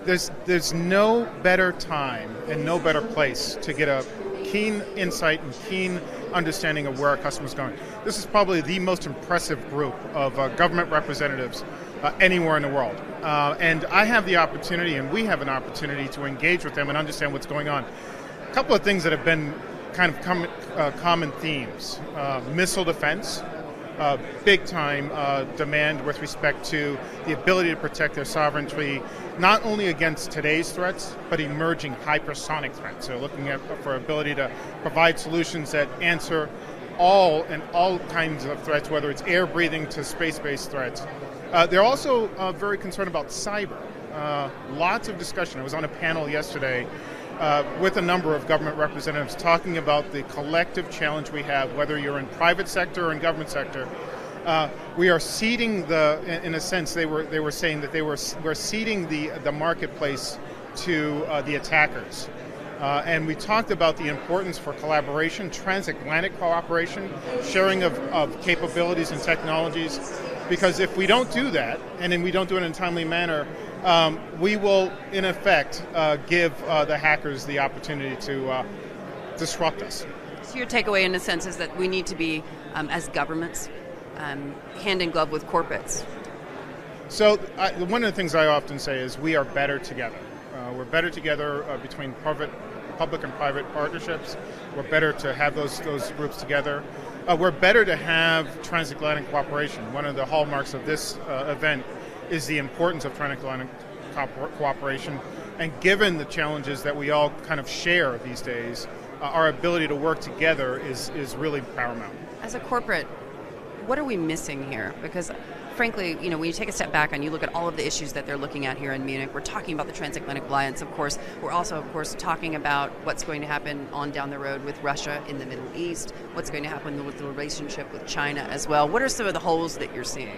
There's no better time and no better place to get a keen insight and keen understanding of where our customers are going. This is probably the most impressive group of government representatives anywhere in the world. And I have the opportunity, and we have an opportunity to engage with them and understand what's going on. A couple of things that have been kind of common themes. Missile defense, big time demand with respect to the ability to protect their sovereignty, not only against today's threats, but emerging hypersonic threats. So looking at for ability to provide solutions that answer all kinds of threats, whether it's air breathing to space-based threats. They're also very concerned about cyber. Lots of discussion. I was on a panel yesterday with a number of government representatives talking about the collective challenge we have, whether you're in private sector or in government sector. We are ceding in a sense, they were saying that we're ceding the marketplace to the attackers. And we talked about the importance for collaboration, transatlantic cooperation, sharing of capabilities and technologies, because if we don't do that, and then we don't do it in a timely manner, we will, in effect, give the hackers the opportunity to disrupt us. So your takeaway, in a sense, is that we need to be, as governments, hand in glove with corporates. So one of the things I often say is we are better together. We're better together between public and private partnerships. We're better to have those groups together. We're better to have transatlantic cooperation. One of the hallmarks of this event is the importance of transatlantic cooperation. And given the challenges that we all kind of share these days, our ability to work together is really paramount. As a corporate, what are we missing here? Because frankly, when you take a step back and you look at all of the issues that they're looking at here in Munich, we're talking about the transatlantic alliance, of course. We're also, of course, talking about what's going to happen on down the road with Russia in the Middle East, what's going to happen with the relationship with China as well. What are some of the holes that you're seeing?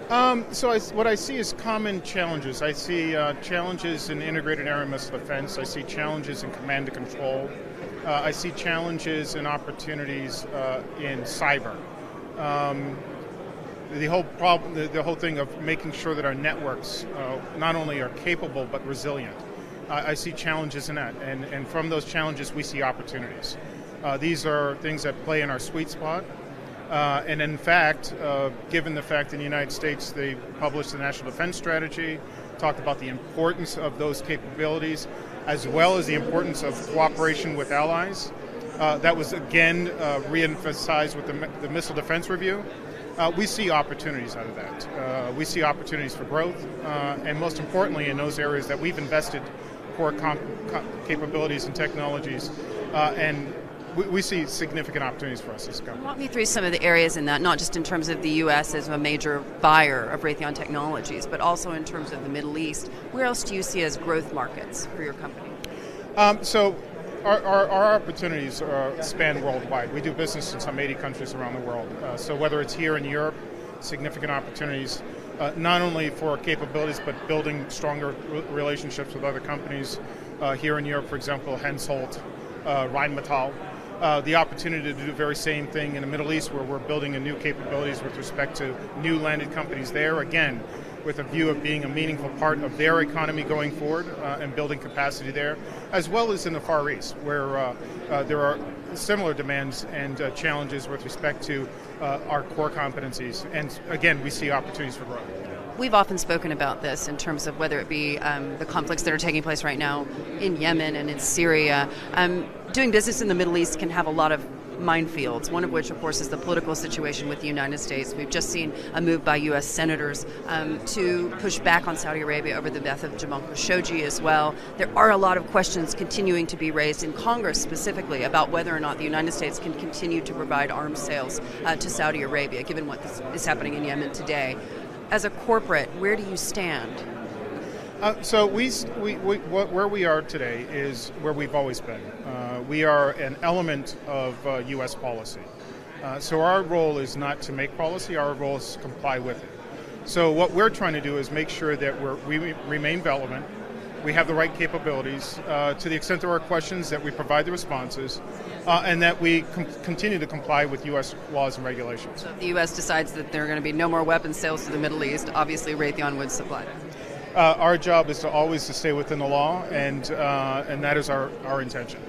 What I see is common challenges. I see challenges in integrated air and missile defense. I see challenges in command and control. I see challenges and opportunities in cyber. The whole problem, the whole thing of making sure that our networks not only are capable but resilient. I see challenges in that, and from those challenges we see opportunities. These are things that play in our sweet spot, and in fact, given the fact in the United States they published the National Defense Strategy, talked about the importance of those capabilities, as well as the importance of cooperation with allies. That was again re-emphasized with the Missile Defense Review. We see opportunities out of that. We see opportunities for growth, and most importantly in those areas that we've invested core capabilities and technologies, and we see significant opportunities for us as a company. Walk me through some of the areas in that, not just in terms of the U.S. as a major buyer of Raytheon technologies, but also in terms of the Middle East. Where else do you see as growth markets for your company? Our opportunities span worldwide. We do business in some 80 countries around the world. So whether it's here in Europe, significant opportunities, not only for capabilities, but building stronger relationships with other companies. Here in Europe, for example, Hensoldt, Rheinmetall. The opportunity to do the very same thing in the Middle East, where we're building a new capabilities with respect to new landed companies there, again, with a view of being a meaningful part of their economy going forward and building capacity there, as well as in the Far East, where there are similar demands and challenges with respect to our core competencies. And again, we see opportunities for growth. We've often spoken about this in terms of whether it be the conflicts that are taking place right now in Yemen and in Syria. Doing business in the Middle East can have a lot of minefields, one of which, of course, is the political situation with the United States. We've just seen a move by U.S. senators to push back on Saudi Arabia over the death of Jamal Khashoggi as well. There are a lot of questions continuing to be raised in Congress specifically about whether or not the United States can continue to provide arms sales to Saudi Arabia, given what is happening in Yemen today. As a corporate, where do you stand? Where we are today is where we've always been. We are an element of U.S. policy. So our role is not to make policy, our role is to comply with it. So what we're trying to do is make sure that we remain relevant, we have the right capabilities, to the extent there are questions that we provide the responses, and that we continue to comply with U.S. laws and regulations. So if the U.S. decides that there are going to be no more weapons sales to the Middle East, obviously Raytheon would supply them. Our job is to always to stay within the law, and that is our intention.